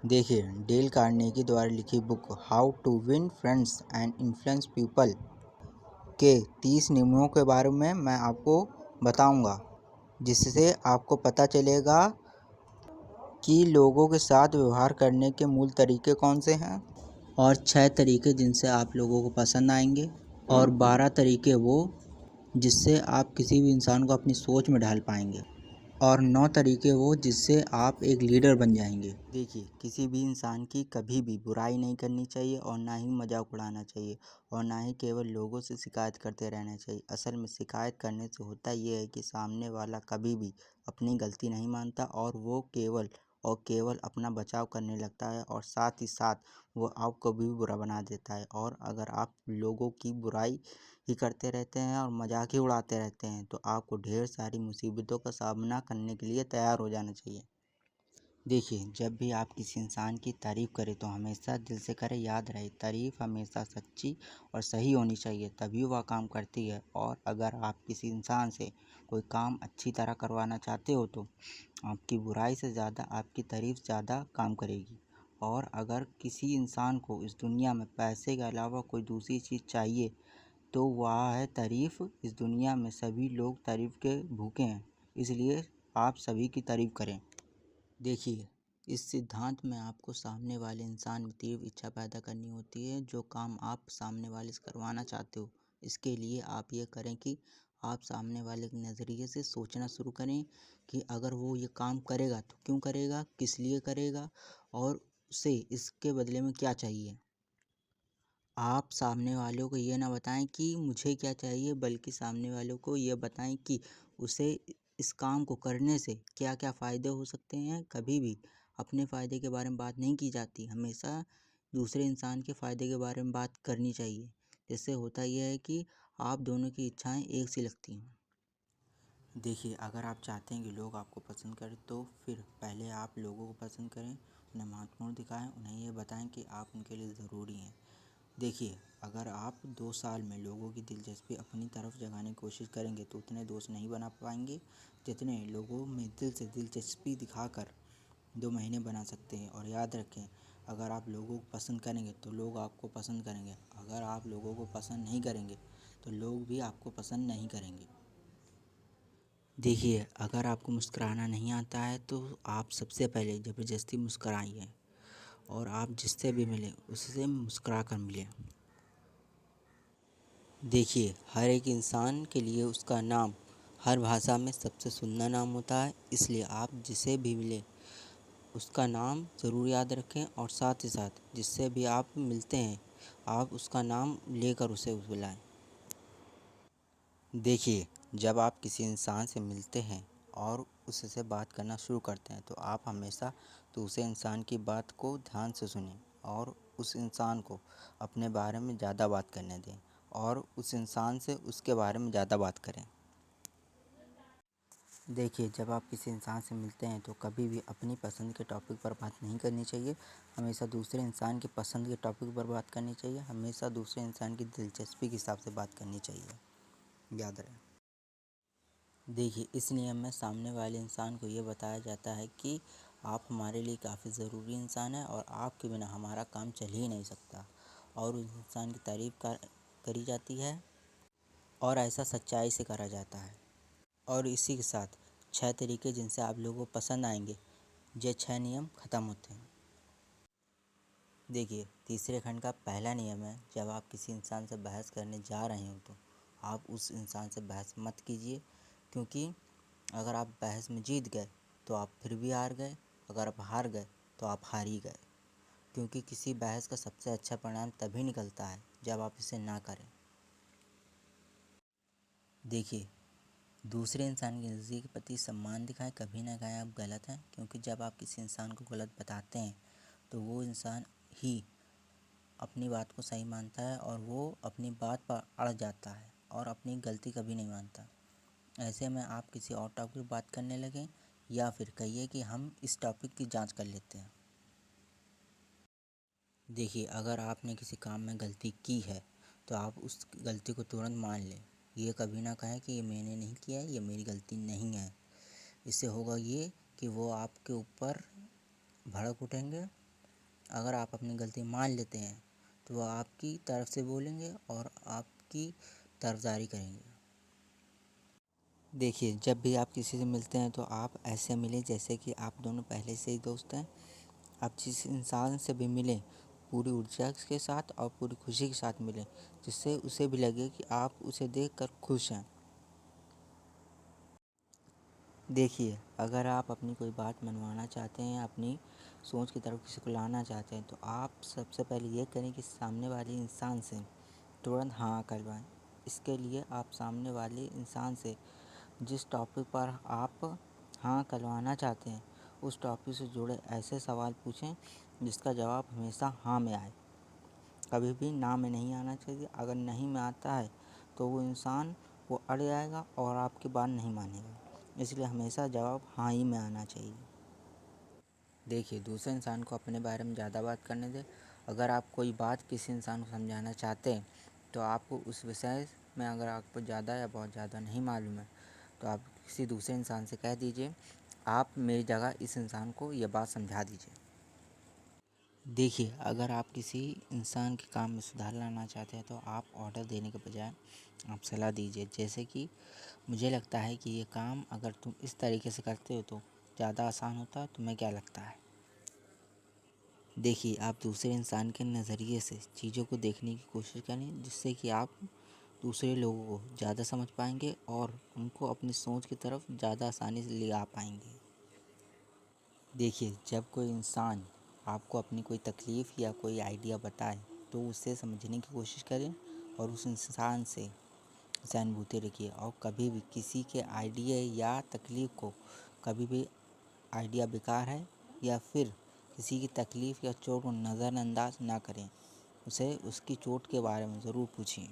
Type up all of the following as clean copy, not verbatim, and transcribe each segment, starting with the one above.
देखिए, del Carnegie द्वारा लिखी book how to win friends and influence people के 30 नियमों के बारे में मैं आपको बताऊंगा, जिससे आपको पता चलेगा कि लोगों के साथ व्यवहार करने के मूल तरीके कौन से हैं, और 6 तरीके जिनसे आप लोगों को पसंद आएंगे, और 12 तरीके वो जिससे आप किसी भी इंसान को अपनी सोच में ढाल पाएंगे, और 9 तरीके वो जिससे आप एक लीडर बन जाएंगे। देखिए, किसी भी इंसान की कभी भी बुराई नहीं करनी चाहिए और ना ही मजाक उड़ाना चाहिए, और ना ही केवल लोगों से शिकायत करते रहना चाहिए। असल में शिकायत करने से होता ये है कि सामने वाला कभी भी अपनी गलती नहीं मानता और वो केवल अपना बचाव करने लगता है, और साथ ही साथ वो आपको भी बुरा बना देता है। और अगर आप लोगों की बुराई ही करते रहते हैं और मजाक ही उड़ाते रहते हैं तो आपको ढेर सारी मुसीबतों का सामना करने के लिए तैयार हो जाना चाहिए। देखिए, जब भी आप किसी इंसान की तारीफ़ करें तो हमेशा दिल से करें। याद रहे, तारीफ़ हमेशा सच्ची और सही होनी चाहिए, तभी वह काम करती है। और अगर आप किसी इंसान से कोई काम अच्छी तरह करवाना चाहते हो तो आपकी बुराई से ज़्यादा आपकी तारीफ़ ज़्यादा काम करेगी। और अगर किसी इंसान को इस दुनिया में पैसे के अलावा कोई दूसरी चीज़ चाहिए तो वह है तारीफ़। इस दुनिया में सभी लोग तारीफ़ के भूखे हैं, इसलिए आप सभी की तारीफ़ करें। देखिए, इस सिद्धांत में आपको सामने वाले इंसान में तीव्र इच्छा पैदा करनी होती है, जो काम आप सामने वाले से करवाना चाहते हो। इसके लिए आप ये करें कि आप सामने वाले के नज़रिए से सोचना शुरू करें कि अगर वो ये काम करेगा तो क्यों करेगा, किस लिए करेगा, और उसे इसके बदले में क्या चाहिए। आप सामने वालों को ये ना बताएं कि मुझे क्या चाहिए, बल्कि सामने वालों को ये बताएं कि उसे इस काम को करने से क्या क्या फ़ायदे हो सकते हैं। कभी भी अपने फ़ायदे के बारे में बात नहीं की जाती, हमेशा दूसरे इंसान के फ़ायदे के बारे में बात करनी चाहिए। इससे होता यह है कि आप दोनों की इच्छाएं एक सी लगती हैं। देखिए, अगर आप चाहते हैं कि लोग आपको पसंद करें तो फिर पहले आप लोगों को पसंद करें, उन्हें महत्वपूर्ण दिखाएं, उन्हें ये बताएं कि आप उनके लिए ज़रूरी हैं। देखिए, अगर आप 2 साल में लोगों की दिलचस्पी अपनी तरफ जगाने की कोशिश करेंगे तो उतने दोस्त नहीं बना पाएंगे जितने लोगों में दिल से दिलचस्पी दिखाकर 2 महीने बना सकते हैं। और याद रखें, अगर आप लोगों को पसंद करेंगे तो लोग आपको पसंद करेंगे, अगर आप लोगों को पसंद नहीं करेंगे तो लोग भी आपको पसंद नहीं करेंगे। देखिए, अगर आपको मुस्कुराना नहीं आता है तो आप सबसे पहले ज़बरदस्ती मुस्कुराइए, और आप जिससे भी मिलें उससे मुस्कुरा कर मिलें। देखिए, हर एक इंसान के लिए उसका नाम हर भाषा में सबसे सुंदर नाम होता है, इसलिए आप जिसे भी मिलें उसका नाम ज़रूर याद रखें, और साथ ही साथ जिससे भी आप मिलते हैं आप उसका नाम लेकर उसे बुलाएं। देखिए, जब आप किसी इंसान से मिलते हैं और उससे बात करना शुरू करते हैं तो आप हमेशा दूसरे इंसान की बात को ध्यान से सुनें, और उस इंसान को अपने बारे में ज़्यादा बात करने दें, और उस इंसान से उसके बारे में ज़्यादा बात करें। देखिए, जब आप किसी इंसान से मिलते हैं तो कभी भी अपनी पसंद के टॉपिक पर बात नहीं करनी चाहिए, हमेशा दूसरे इंसान की पसंद के टॉपिक पर बात करनी चाहिए, हमेशा दूसरे इंसान की दिलचस्पी के हिसाब से बात करनी चाहिए। याद रहे। देखिए, इस नियम में सामने वाले इंसान को ये बताया जाता है कि आप हमारे लिए काफ़ी ज़रूरी इंसान हैं और आपके बिना हमारा काम चल ही नहीं सकता, और उस इंसान की तारीफ़ करी जाती है, और ऐसा सच्चाई से करा जाता है। और इसी के साथ 6 तरीके जिनसे आप लोगों को पसंद आएंगे, ये 6 नियम ख़त्म होते हैं। देखिए, तीसरे खंड का पहला नियम है, जब आप किसी इंसान से बहस करने जा रहे हो तो आप उस इंसान से बहस मत कीजिए, क्योंकि अगर आप बहस में जीत गए तो आप फिर भी हार गए, अगर आप हार गए तो आप हार ही गए, क्योंकि किसी बहस का सबसे अच्छा परिणाम तभी निकलता है जब आप इसे ना करें। देखिए, दूसरे इंसान की ज़िंदगी के प्रति सम्मान दिखाएं, कभी ना कहें आप गलत हैं, क्योंकि जब आप किसी इंसान को गलत बताते हैं तो वो इंसान ही अपनी बात को सही मानता है, और वो अपनी बात पर अड़ जाता है और अपनी गलती कभी नहीं मानता। ऐसे में आप किसी और टॉपिक पर बात करने लगें, या फिर कहिए कि हम इस टॉपिक की जांच कर लेते हैं। देखिए, अगर आपने किसी काम में गलती की है तो आप उस गलती को तुरंत मान लें। ये कभी ना कहें कि ये मैंने नहीं किया है, ये मेरी गलती नहीं है। इससे होगा ये कि वो आपके ऊपर भड़क उठेंगे अगर आप अपनी गलती मान लेते हैं तो वह आपकी तरफ से बोलेंगे और आपकी तरफदारी करेंगे। देखिए, जब भी आप किसी से मिलते हैं तो आप ऐसे मिलें जैसे कि आप दोनों पहले से ही दोस्त हैं। आप जिस इंसान से भी मिलें पूरी ऊर्जा के साथ और पूरी खुशी के साथ मिलें, जिससे उसे भी लगे कि आप उसे देखकर खुश हैं। देखिए, अगर आप अपनी कोई बात मनवाना चाहते हैं, अपनी सोच की तरफ किसी को लाना चाहते हैं, तो आप सबसे पहले ये करें कि सामने वाले इंसान से तुरंत हाँ करवाएं। इसके लिए आप सामने वाले इंसान से जिस टॉपिक पर आप हाँ करवाना चाहते हैं, उस टॉपिक से जुड़े ऐसे सवाल पूछें जिसका जवाब हमेशा हाँ में आए। कभी भी ना में नहीं आना चाहिए। अगर नहीं में आता है तो वो इंसान वो अड़ जाएगा और आपकी बात नहीं मानेगा। इसलिए हमेशा जवाब हाँ ही में आना चाहिए। देखिए, दूसरे इंसान को अपने बारे में ज़्यादा बात करने दें। अगर आप कोई बात किसी इंसान को समझाना चाहते हैं तो आपको उस विषय में अगर आपको ज़्यादा या बहुत ज़्यादा नहीं मालूम है तो आप किसी दूसरे इंसान से कह दीजिए, आप मेरी जगह इस इंसान को यह बात समझा दीजिए। देखिए, अगर आप किसी इंसान के काम में सुधार लाना चाहते हैं तो आप ऑर्डर देने के बजाय आप सलाह दीजिए। जैसे कि मुझे लगता है कि ये काम अगर तुम इस तरीके से करते हो तो ज़्यादा आसान होता, तुम्हें क्या लगता है? देखिए, आप दूसरे इंसान के नज़रिए से चीज़ों को देखने की कोशिश करें, जिससे कि आप दूसरे लोगों को ज़्यादा समझ पाएंगे और उनको अपनी सोच की तरफ ज़्यादा आसानी से ले आ पाएंगे। देखिए, जब कोई इंसान आपको अपनी कोई तकलीफ़ या कोई आइडिया बताए तो उसे समझने की कोशिश करें और उस इंसान से सहानुभूति रखिए और कभी भी किसी के आइडिया या तकलीफ़ को कभी भी आइडिया बेकार है या फिर किसी की तकलीफ़ या चोट को नज़रअंदाज ना करें। उसे उसकी चोट के बारे में ज़रूर पूछिए।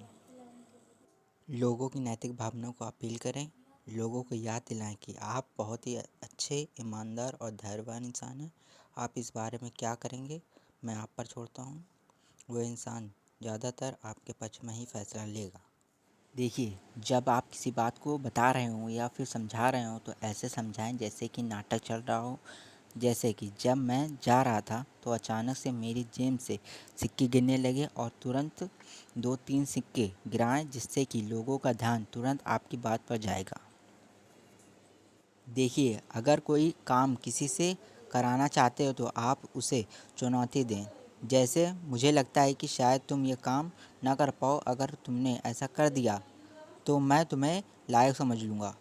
लोगों की नैतिक भावनाओं को अपील करें। लोगों को याद दिलाएं कि आप बहुत ही अच्छे, ईमानदार और धैर्यवान इंसान हैं। आप इस बारे में क्या करेंगे, मैं आप पर छोड़ता हूँ। वह इंसान ज़्यादातर आपके पक्ष में ही फैसला लेगा। देखिए, जब आप किसी बात को बता रहे हों या फिर समझा रहे हों तो ऐसे समझाएं जैसे कि नाटक चल रहा हो। जैसे कि जब मैं जा रहा था तो अचानक से मेरी जेब से सिक्के गिरने लगे और तुरंत 2-3 सिक्के गिराएं, जिससे कि लोगों का ध्यान तुरंत आपकी बात पर जाएगा। देखिए, अगर कोई काम किसी से कराना चाहते हो तो आप उसे चुनौती दें। जैसे, मुझे लगता है कि शायद तुम ये काम ना कर पाओ, अगर तुमने ऐसा कर दिया तो मैं तुम्हें लायक समझ लूँगा।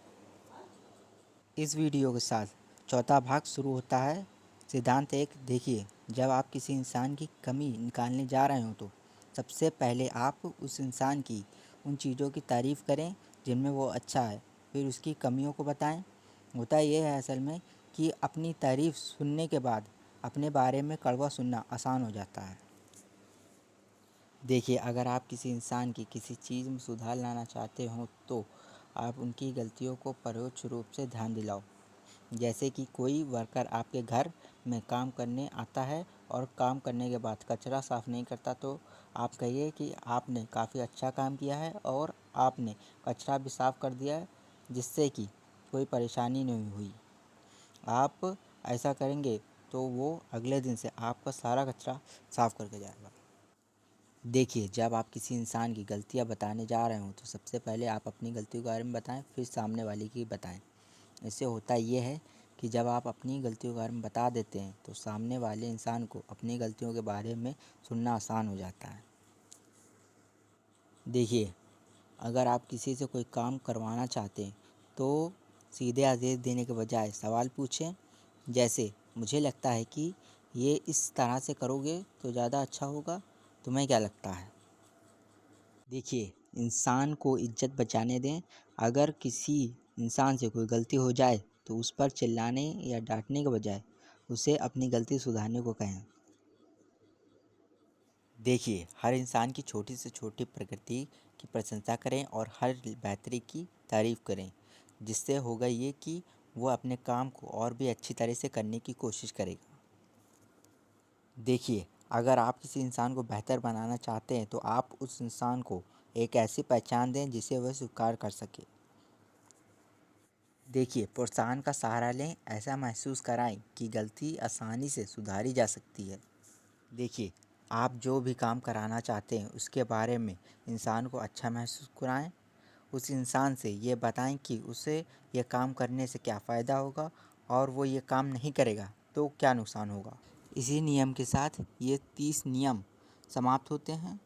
इस वीडियो के साथ चौथा भाग शुरू होता है। सिद्धांत एक। देखिए, जब आप किसी इंसान की कमी निकालने जा रहे हो तो सबसे पहले आप उस इंसान की उन चीज़ों की तारीफ़ करें जिनमें वो अच्छा है, फिर उसकी कमियों को बताएं। होता ये है असल में कि अपनी तारीफ़ सुनने के बाद अपने बारे में कड़वा सुनना आसान हो जाता है। देखिए, अगर आप किसी इंसान की किसी चीज़ में सुधार लाना चाहते हो तो आप उनकी गलतियों को परोक्ष रूप से ध्यान दिलाओ। जैसे कि कोई वर्कर आपके घर में काम करने आता है और काम करने के बाद कचरा साफ़ नहीं करता तो आप कहिए कि आपने काफ़ी अच्छा काम किया है और आपने कचरा भी साफ़ कर दिया है, जिससे कि कोई परेशानी नहीं हुई। आप ऐसा करेंगे तो वो अगले दिन से आपका सारा कचरा साफ़ करके जाएगा। देखिए, जब आप किसी इंसान की गलतियाँ बताने जा रहे हों तो सबसे पहले आप अपनी गलतियों के बारे में बताएं, फिर सामने वाले की बताएं। इससे होता ये है कि जब आप अपनी गलतियों के बारे में बता देते हैं तो सामने वाले इंसान को अपनी गलतियों के बारे में सुनना आसान हो जाता है। देखिए, अगर आप किसी से कोई काम करवाना चाहते हैं तो सीधे आदेश देने के बजाय सवाल पूछें। जैसे, मुझे लगता है कि ये इस तरह से करोगे तो ज़्यादा अच्छा होगा, तुम्हें क्या लगता है? देखिए, इंसान को इज्जत बचाने दें। अगर किसी इंसान से कोई गलती हो जाए तो उस पर चिल्लाने या डांटने के बजाय उसे अपनी गलती सुधारने को कहें। देखिए, हर इंसान की छोटी से छोटी प्रगति की प्रशंसा करें और हर बेहतरी की तारीफ़ करें। जिससे होगा ये कि वो अपने काम को और भी अच्छी तरह से करने की कोशिश करेगा। देखिए, अगर आप किसी इंसान को बेहतर बनाना चाहते हैं तो आप उस इंसान को एक ऐसी पहचान दें जिसे वह स्वीकार कर सके। देखिए, प्रोत्साहन का सहारा लें। ऐसा महसूस कराएं कि गलती आसानी से सुधारी जा सकती है। देखिए, आप जो भी काम कराना चाहते हैं उसके बारे में इंसान को अच्छा महसूस कराएँ। उस इंसान से ये बताएँ कि उसे ये काम करने से क्या फ़ायदा होगा और वो ये काम नहीं करेगा तो क्या नुकसान होगा। इसी नियम के साथ ये 30 नियम समाप्त होते हैं।